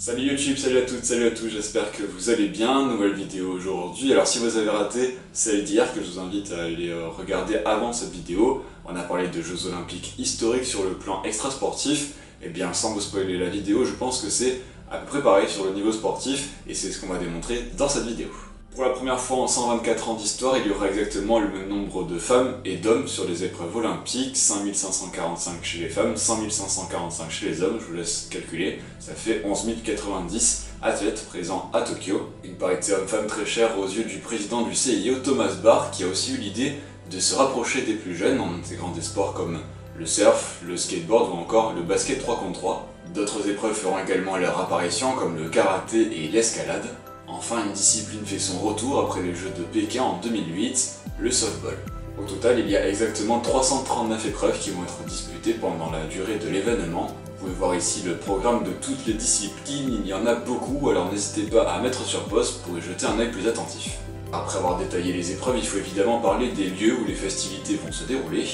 Salut YouTube, salut à toutes, salut à tous, j'espère que vous allez bien. Nouvelle vidéo aujourd'hui. Alors si vous avez raté celle d'hier, que je vous invite à aller regarder avant cette vidéo, on a parlé de Jeux Olympiques historiques sur le plan extra-sportif. Et bien sans vous spoiler la vidéo, je pense que c'est à peu près pareil sur le niveau sportif et c'est ce qu'on va démontrer dans cette vidéo. Pour la première fois en 124 ans d'histoire, il y aura exactement le même nombre de femmes et d'hommes sur les épreuves olympiques, 5545 chez les femmes, 100 545 chez les hommes, je vous laisse calculer, ça fait 11 090 athlètes présents à Tokyo. Une parité homme-femme très chère aux yeux du président du CIO, Thomas Bach, qui a aussi eu l'idée de se rapprocher des plus jeunes en intégrant des sports comme le surf, le skateboard ou encore le basket 3 contre 3. D'autres épreuves feront également leur apparition comme le karaté et l'escalade. Enfin, une discipline fait son retour après les Jeux de Pékin en 2008, le softball. Au total, il y a exactement 339 épreuves qui vont être disputées pendant la durée de l'événement. Vous pouvez voir ici le programme de toutes les disciplines, il y en a beaucoup, alors n'hésitez pas à mettre sur pause pour y jeter un œil plus attentif. Après avoir détaillé les épreuves, il faut évidemment parler des lieux où les festivités vont se dérouler.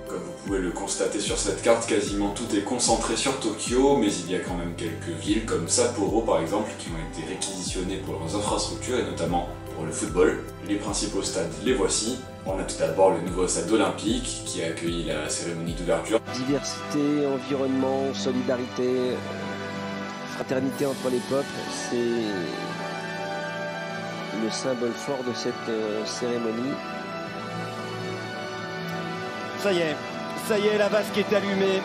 Comme vous pouvez le constater sur cette carte, quasiment tout est concentré sur Tokyo, mais il y a quand même quelques villes comme Sapporo par exemple qui ont été réquisitionnées pour leurs infrastructures et notamment pour le football. Les principaux stades, les voici. On a tout d'abord le nouveau stade olympique qui a accueilli la cérémonie d'ouverture. Diversité, environnement, solidarité, fraternité entre les peuples, c'est le symbole fort de cette cérémonie. Ça y est, la vasque est allumée.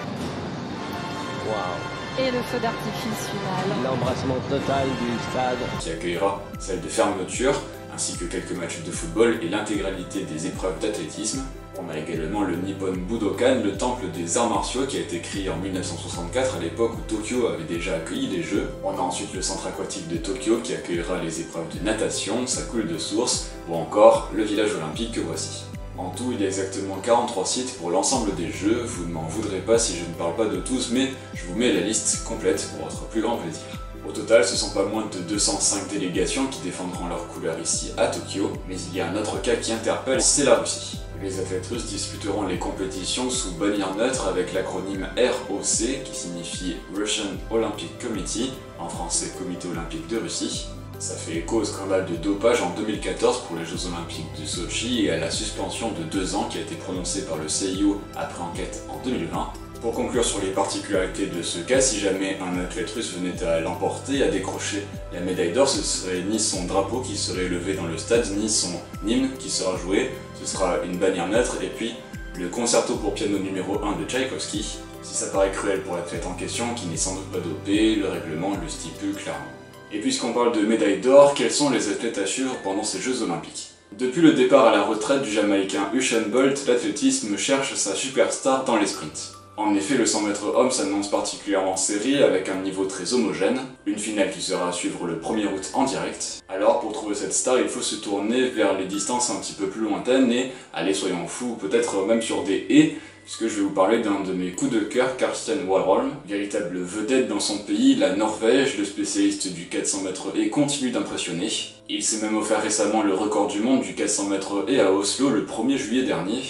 Waouh! Et le feu d'artifice final. L'embrassement total du stade. Qui accueillera celle de fermeture, ainsi que quelques matchs de football et l'intégralité des épreuves d'athlétisme. On a également le Nippon Budokan, le temple des arts martiaux qui a été créé en 1964 à l'époque où Tokyo avait déjà accueilli les Jeux. On a ensuite le centre aquatique de Tokyo qui accueillera les épreuves de natation, sa coule de source, ou encore le village olympique que voici. En tout, il y a exactement 43 sites pour l'ensemble des Jeux, vous ne m'en voudrez pas si je ne parle pas de tous, mais je vous mets la liste complète pour votre plus grand plaisir. Au total, ce sont pas moins de 205 délégations qui défendront leurs couleurs ici à Tokyo, mais il y a un autre cas qui interpelle, c'est la Russie. Les athlètes russes disputeront les compétitions sous bannière neutre avec l'acronyme ROC qui signifie Russian Olympic Committee, en français Comité Olympique de Russie. Ça fait écho au scandale de dopage en 2014 pour les Jeux Olympiques de Sochi et à la suspension de 2 ans qui a été prononcée par le CIO après enquête en 2020. Pour conclure sur les particularités de ce cas, si jamais un athlète russe venait à l'emporter, à décrocher la médaille d'or, ce serait ni son drapeau qui serait élevé dans le stade, ni son hymne qui sera joué, ce sera une bannière neutre et puis le concerto pour piano numéro 1 de Tchaïkovski. Si ça paraît cruel pour l'athlète en question, qui n'est sans doute pas dopé, le règlement le stipule clairement. Et puisqu'on parle de médailles d'or, quels sont les athlètes à suivre pendant ces Jeux Olympiques? Depuis le départ à la retraite du Jamaïcain Usain Bolt, l'athlétisme cherche sa superstar dans les sprints. En effet, le 100 mètres homme s'annonce particulièrement serré avec un niveau très homogène, une finale qui sera à suivre le 1er août en direct. Alors pour trouver cette star, il faut se tourner vers les distances un petit peu plus lointaines et, allez soyons fous, peut-être même sur des haies, puisque je vais vous parler d'un de mes coups de cœur, Karsten Warholm, véritable vedette dans son pays, la Norvège, le spécialiste du 400 mètres haies continue d'impressionner. Il s'est même offert récemment le record du monde du 400 mètres haies à Oslo le 1er juillet dernier.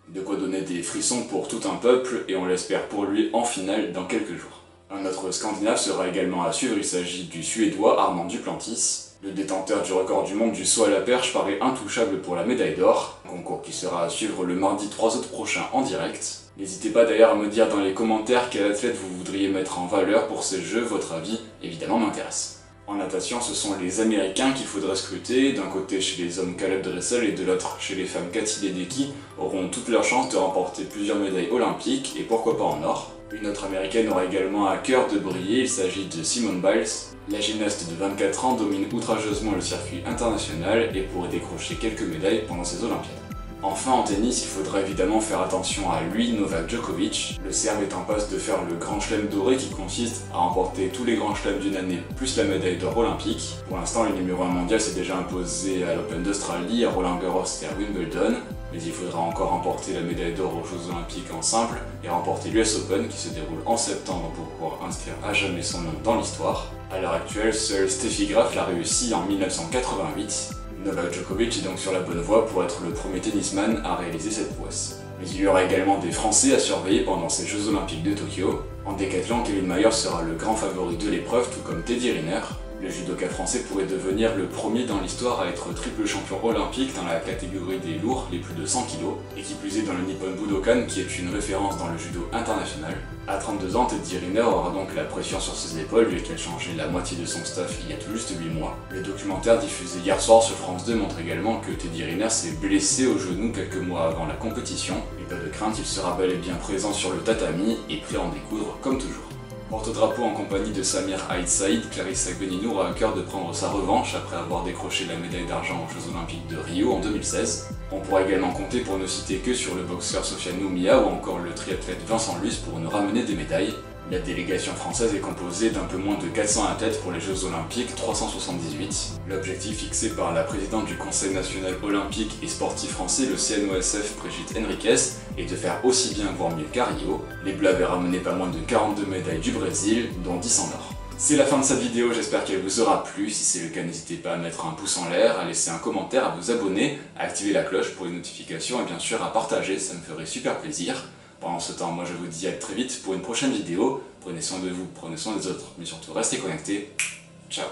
De quoi donner des frissons pour tout un peuple et on l'espère pour lui en finale dans quelques jours. Un autre scandinave sera également à suivre, il s'agit du suédois Armand Duplantis. Le détenteur du record du monde du saut à la perche paraît intouchable pour la médaille d'or, un concours qui sera à suivre le mardi 3 août prochain en direct. N'hésitez pas d'ailleurs à me dire dans les commentaires quel athlète vous voudriez mettre en valeur pour ces Jeux, votre avis évidemment m'intéresse. En natation, ce sont les Américains qu'il faudrait scruter, d'un côté chez les hommes Caleb Dressel et de l'autre chez les femmes Cathy Ledecky, auront toutes leurs chances de remporter plusieurs médailles olympiques et pourquoi pas en or. Une autre américaine aura également à cœur de briller, il s'agit de Simone Biles. La gymnaste de 24 ans domine outrageusement le circuit international et pourrait décrocher quelques médailles pendant ces Olympiades. Enfin, en tennis, il faudra évidemment faire attention à lui, Novak Djokovic. Le Serbe est en passe de faire le grand chelem doré qui consiste à remporter tous les grands chelems d'une année plus la médaille d'or olympique. Pour l'instant, le numéro 1 mondial s'est déjà imposé à l'Open d'Australie, à Roland Garros et à Wimbledon. Mais il faudra encore remporter la médaille d'or aux Jeux Olympiques en simple et remporter l'US Open qui se déroule en septembre pour pouvoir inscrire à jamais son nom dans l'histoire. À l'heure actuelle, seul Steffi Graf l'a réussi en 1988. Novak Djokovic est donc sur la bonne voie pour être le premier tennisman à réaliser cette prouesse. Mais il y aura également des Français à surveiller pendant ces Jeux Olympiques de Tokyo. En décathlon, Kevin Mayer sera le grand favori de l'épreuve, tout comme Teddy Riner. Le judoka français pourrait devenir le premier dans l'histoire à être triple champion olympique dans la catégorie des lourds, les plus de 100 kg, et qui plus est dans le Nippon Budokan, qui est une référence dans le judo international. À 32 ans, Teddy Riner aura donc la pression sur ses épaules, lui qui a changé la moitié de son staff il y a tout juste 8 mois. Le documentaire diffusé hier soir sur France 2 montre également que Teddy Riner s'est blessé au genou quelques mois avant la compétition, et pas de crainte, il sera bel et bien présent sur le tatami et prêt à en découdre comme toujours. Porte-drapeau en compagnie de Samir Aït Saïd, Clarissa Agbenienou aura à cœur de prendre sa revanche après avoir décroché la médaille d'argent aux Jeux Olympiques de Rio en 2016. On pourra également compter pour ne citer que sur le boxeur Sofiane Oumia ou encore le triathlète Vincent Luce pour nous ramener des médailles. La délégation française est composée d'un peu moins de 400 athlètes pour les Jeux Olympiques 378. L'objectif fixé par la présidente du Conseil national olympique et sportif français, le CNOSF Brigitte Henriquez, est de faire aussi bien voire mieux qu'à Rio. Les Bleus avaient ramené pas moins de 42 médailles du Brésil, dont 10 en or. C'est la fin de cette vidéo, j'espère qu'elle vous aura plu. Si c'est le cas, n'hésitez pas à mettre un pouce en l'air, à laisser un commentaire, à vous abonner, à activer la cloche pour les notifications et bien sûr à partager, ça me ferait super plaisir. Pendant ce temps, moi je vous dis à très vite pour une prochaine vidéo. Prenez soin de vous, prenez soin des autres, mais surtout restez connectés. Ciao.